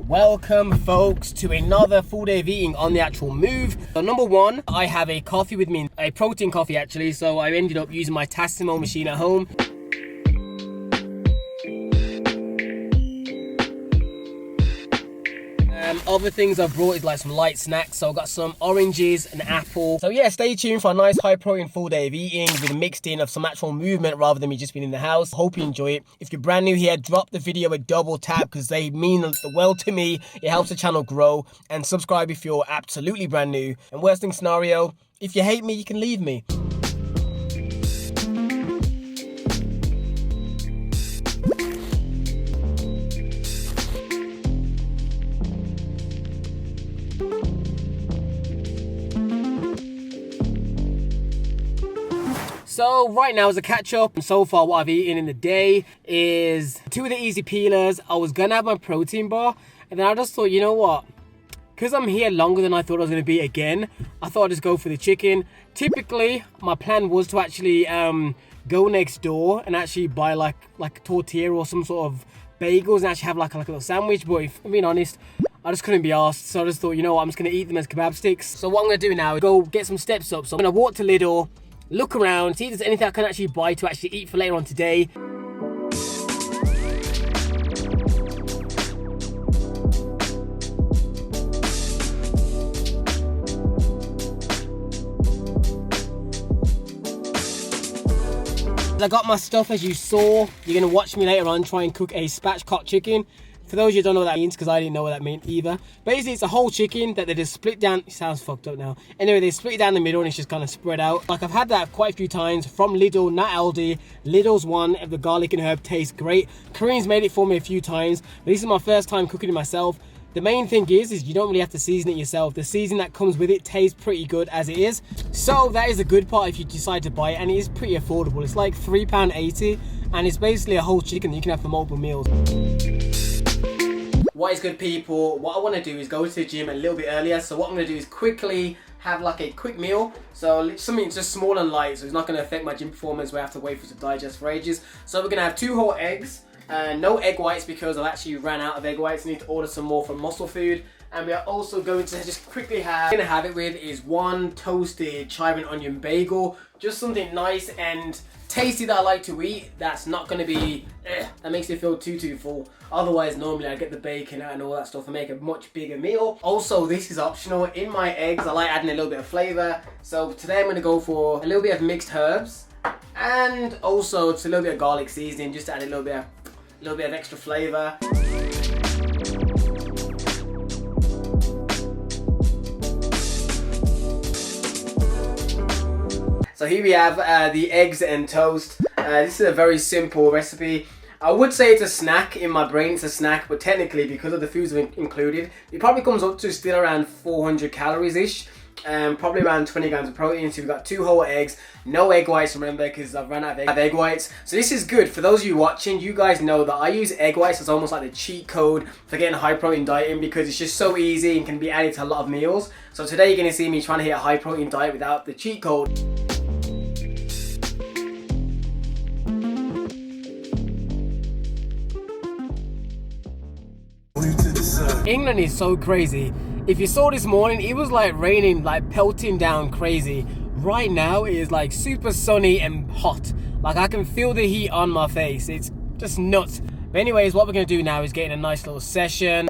Welcome folks to another full day of eating on the actual move. So number one, I have a coffee with me, a protein coffee actually, so I ended up using my Tassimo machine at home. Other things I've brought is like some light snacks, so I've got some oranges and apple. So yeah, stay tuned for a nice high protein full day of eating with a mixed in of some actual movement rather than me just being in the house. Hope you enjoy it. If you're brand new here, drop the video a double tap because they mean the world to me. It helps the channel grow, and subscribe if you're absolutely brand new. And worst thing scenario, if you hate me, you can leave me. So right now as a catch up, so far what I've eaten in the day is 2 of the easy peelers. I was gonna have my protein bar, and then I just thought, you know what? Because I'm here longer than I thought I was gonna be again, I thought I'd just go for the chicken. Typically, my plan was to actually go next door and actually buy like a tortilla or some sort of bagels and actually have like a little sandwich. But if I'm being honest, I just couldn't be asked, so I just thought, you know what, I'm just gonna eat them as kebab sticks. So what I'm gonna do now is go get some steps up. So I'm gonna walk to Lidl, look around, see if there's anything I can actually buy to actually eat for later on today. I got my stuff as you saw. You're gonna watch me later on try and cook a spatchcock chicken. For those of you who don't know what that means, because I didn't know what that meant either. Basically, it's a whole chicken that they just split down. It sounds fucked up now. Anyway, they split it down the middle and it's just kind of spread out. Like, I've had that quite a few times from Lidl, not Aldi. Lidl's one of the garlic and herb tastes great. Korean's made it for me a few times, but this is my first time cooking it myself. The main thing is you don't really have to season it yourself. The season that comes with it tastes pretty good as it is. So that is the good part if you decide to buy it, and it is pretty affordable. It's like £3.80, and it's basically a whole chicken that you can have for multiple meals. What is good, people? What I want to do is go to the gym a little bit earlier. So what I'm going to do is quickly have like a quick meal. So something just small and light, so it's not going to affect my gym performance where I have to wait for it to digest for ages. So we're going to have 2 whole eggs. No egg whites because I've actually ran out of egg whites. I need to order some more from Muscle Food. And we are also going to just quickly have, what I'm going to have it with is 1 toasted chive and onion bagel. Just something nice and tasty that I like to eat. That's not going to be, that makes me feel too full. Otherwise, normally I get the bacon out and all that stuff and make a much bigger meal. Also, this is optional. In my eggs, I like adding a little bit of flavor. So today I'm going to go for a little bit of mixed herbs. And also it's a little bit of garlic seasoning just to add a little bit of extra flavor. So here we have the eggs and toast. This is a very simple recipe. I would say it's a snack. In my brain it's a snack, but technically because of the foods included, it probably comes up to still around 400 calories ish. Probably around 20 grams of protein. So we've got 2 whole eggs, no egg whites, remember, because I've run out of egg whites. So this is good. For those of you watching, you guys know that I use egg whites as almost like the cheat code for getting high protein dieting, because it's just so easy and can be added to a lot of meals. So today you're going to see me trying to hit a high protein diet without the cheat code. England is so crazy. If you saw this morning, it was like raining, like pelting down crazy. Right now it is like super sunny and hot. Like I can feel the heat on my face. It's just nuts. But anyways, what we're gonna do now is get in a nice little session.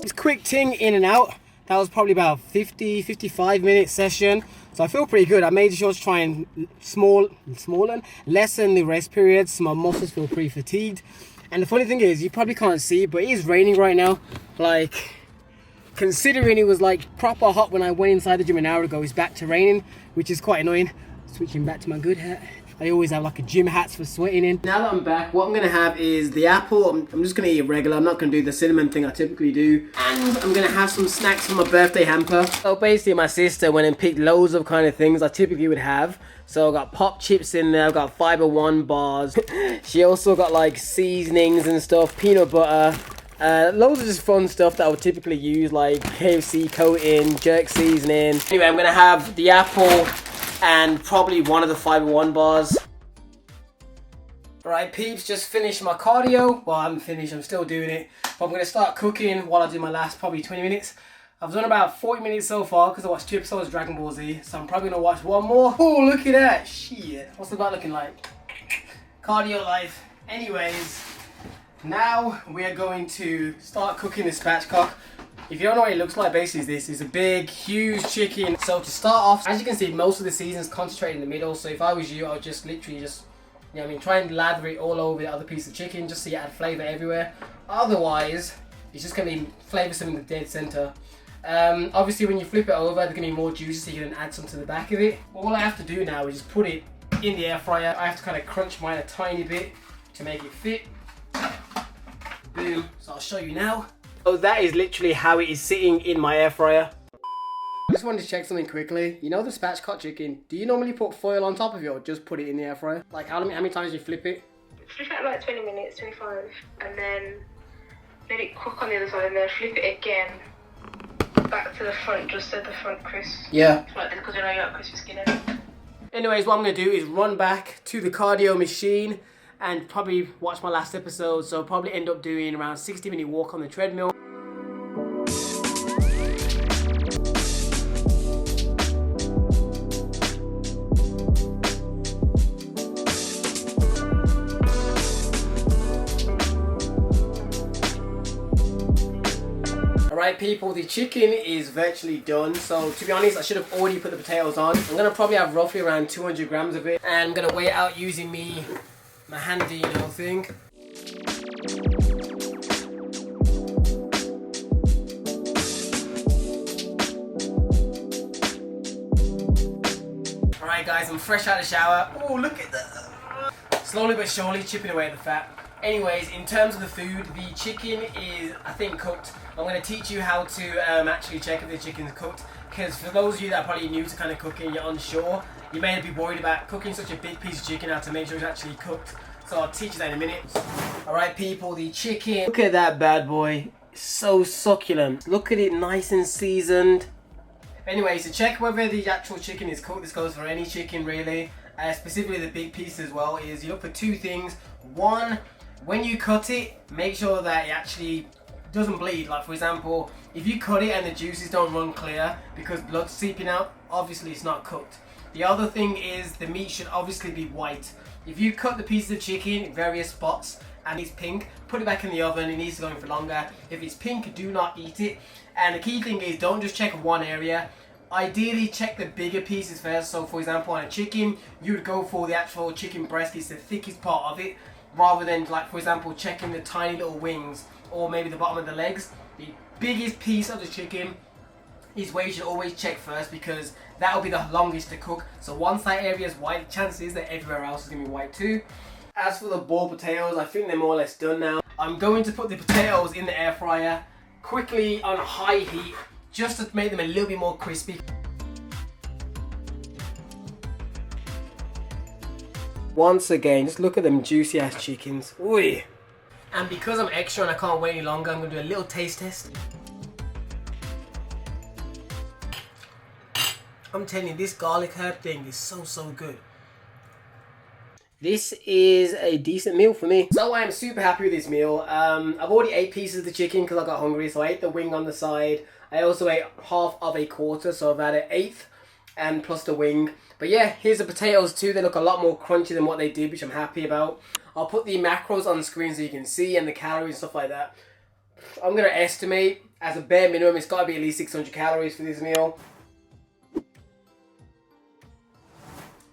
It's quick ting in and out. That was probably about 55 minute session. So I feel pretty good. I made sure to try and lessen the rest periods so my muscles feel pretty fatigued. And the funny thing is, you probably can't see, but it is raining right now. Like, considering it was like proper hot when I went inside the gym an hour ago, it's back to raining, which is quite annoying. Switching back to my good hat. I always have like a gym hats for sweating in. Now that I'm back, what I'm going to have is the apple. I'm just going to eat it regular. I'm not going to do the cinnamon thing I typically do. And I'm going to have some snacks from my birthday hamper. So basically my sister went and picked loads of kind of things I typically would have. So I've got pop chips in there, I've got Fiber One bars. She also got like seasonings and stuff, peanut butter, Loads of just fun stuff that I would typically use, like KFC coating, jerk seasoning. Anyway, I'm gonna have the apple and probably one of the Fiber One bars. Alright peeps, just finished my cardio. Well, I haven't finished, I'm still doing it. But I'm going to start cooking while I do my last probably 20 minutes. I've done about 40 minutes so far because I watched 2 episodes of Dragon Ball Z. So I'm probably going to watch one more. Oh, look at that. Shit. What's the butt looking like? Cardio life. Anyways, now we are going to start cooking the spatchcock. If you don't know what it looks like, basically this is a big, huge chicken. So to start off, as you can see, most of the season's concentrated in the middle. So if I was you, I would just literally just, you know what I mean, try and lather it all over the other piece of chicken just so you add flavour everywhere. Otherwise, it's just going to be flavoursome in the dead centre. Obviously, when you flip it over, they're going to be more juicy, so you can add some to the back of it. All I have to do now is just put it in the air fryer. I have to kind of crunch mine a tiny bit to make it fit. Boom. So I'll show you now. So that is literally how it is sitting in my air fryer. I just wanted to check something quickly. You know the spatchcock chicken, do you normally put foil on top of it or just put it in the air fryer? Like how many times do you flip it? Flip it like 20 minutes, 25, and then let it cook on the other side and then flip it again back to the front, just so the front crisp. Yeah. Like this, because you know you got crispy skin in it. Anyways, what I'm going to do is run back to the cardio machine and probably watch my last episode. So I'll probably end up doing around 60-minute walk on the treadmill. Alright people, the chicken is virtually done. So to be honest, I should have already put the potatoes on. I'm going to probably have roughly around 200 grams of it. And I'm going to weigh it out using my handy, thing. Alright guys, I'm fresh out of the shower. Oh, look at that. Slowly but surely chipping away at the fat. Anyways, in terms of the food, the chicken is, I think, cooked. I'm going to teach you how to actually check if the chicken's cooked. Because for those of you that are probably new to kind of cooking, you're unsure, you may be worried about cooking such a big piece of chicken, how to make sure it's actually cooked. So I'll teach you that in a minute. Alright people, the chicken. Look at that bad boy. It's so succulent. Look at it, nice and seasoned. Anyways, to check whether the actual chicken is cooked, this goes for any chicken really, specifically the big piece as well, is you look for 2 things. One, when you cut it, make sure that it actually doesn't bleed. Like for example, if you cut it and the juices don't run clear because blood's seeping out, obviously it's not cooked. The other thing is the meat should obviously be white. If you cut the pieces of chicken in various spots and it's pink, put it back in the oven, it needs to go in for longer. If it's pink, do not eat it. And the key thing is don't just check one area. Ideally check the bigger pieces first. So for example, on a chicken, you would go for the actual chicken breast, it's the thickest part of it, rather than, like for example, checking the tiny little wings or maybe the bottom of the legs. The biggest piece of the chicken is where you should always check first, because that will be the longest to cook. So once that area is white, chances is that everywhere else is going to be white too. As for the boiled potatoes, I think they're more or less done now. I'm going to put the potatoes in the air fryer quickly on high heat just to make them a little bit more crispy. Once again, just look at them juicy ass chickens. Ooh. And because I'm extra and I can't wait any longer, I'm going to do a little taste test. I'm telling you, this garlic herb thing is so good. This is a decent meal for me. So I am super happy with this meal. I've already ate pieces of the chicken because I got hungry, so I ate the wing on the side. I also ate half of a quarter, so I've had an eighth and plus the wing. But yeah, here's the potatoes too. They look a lot more crunchy than what they did, which I'm happy about. I'll put the macros on the screen so you can see, and the calories and stuff like that. I'm going to estimate, as a bare minimum, it's got to be at least 600 calories for this meal.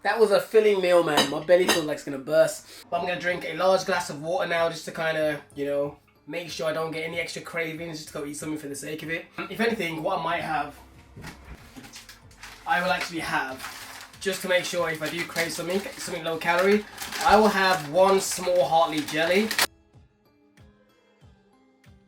That was a filling meal, man. My belly feels like it's going to burst. But I'm going to drink a large glass of water now just to kind of, make sure I don't get any extra cravings, just to go eat something for the sake of it. If anything, what I might have, I will actually have, just to make sure if I do crave something low calorie, I will have one small Hartley jelly.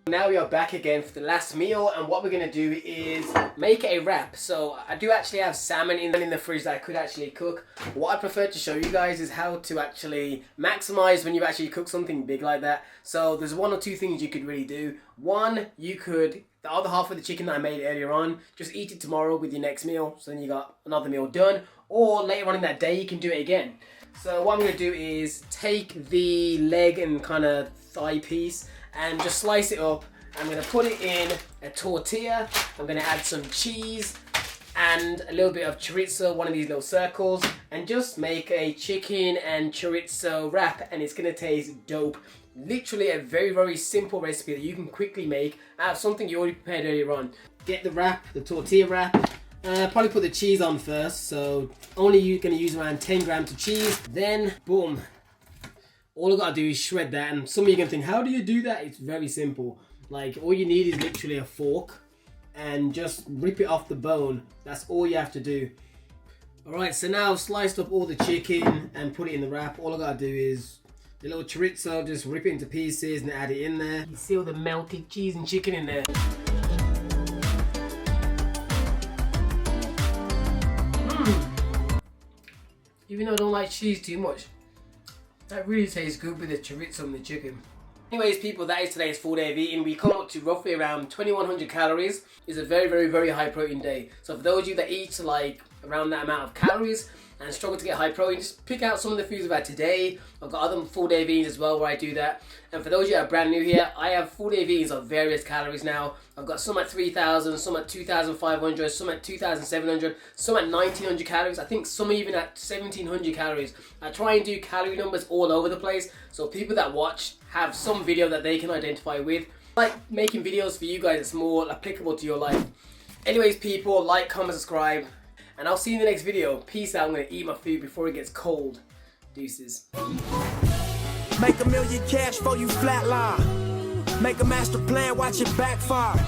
Now we are back again for the last meal, and what we're going to do is make a wrap. So I do actually have salmon in the fridge that I could actually cook. What I prefer to show you guys is how to actually maximize when you actually cook something big like that. So there's one or two things you could really do. One, you could, the other half of the chicken that I made earlier on, just eat it tomorrow with your next meal, so then you got another meal done. Or later on in that day you can do it again. So what I'm going to do is take the leg and kind of thigh piece and just slice it up. I'm going to put it in a tortilla. I'm going to add some cheese and a little bit of chorizo, one of these little circles, and just make a chicken and chorizo wrap, and it's going to taste dope. Literally a very, very simple recipe that you can quickly make out of something you already prepared earlier on. Get the wrap, the tortilla wrap. Probably put the cheese on first, so only you're going to use around 10 grams of cheese. Then, boom. All I've got to do is shred that, and some of you are going to think, how do you do that? It's very simple. Like, all you need is literally a fork and just rip it off the bone. That's all you have to do. Alright, so now I've sliced up all the chicken and put it in the wrap. All I've got to do is the little chorizo, just rip it into pieces and add it in there. You see all the melted cheese and chicken in there. Even though I don't like cheese too much, that really tastes good with the chorizo and the chicken. Anyways people, that is today's full day of eating. We come up to roughly around 2100 calories. It's a very, very, very high protein day. So for those of you that eat like around that amount of calories and struggle to get high protein, just pick out some of the foods we've had today. I've got other full day of eatings as well where I do that. And for those of you that are brand new here, I have full day of eatings of various calories now. I've got some at 3000, some at 2500, some at 2700, some at 1900 calories. I think some even at 1700 calories. I try and do calorie numbers all over the place, so people that watch have some video that they can identify with. I like making videos for you guys that's more applicable to your life. Anyways people, like, comment, subscribe, and I'll see you in the next video. Peace out. I'm going to eat my food before it gets cold. Deuces. Make $1 million cash for you flatline. Make a master plan, watch it backfire.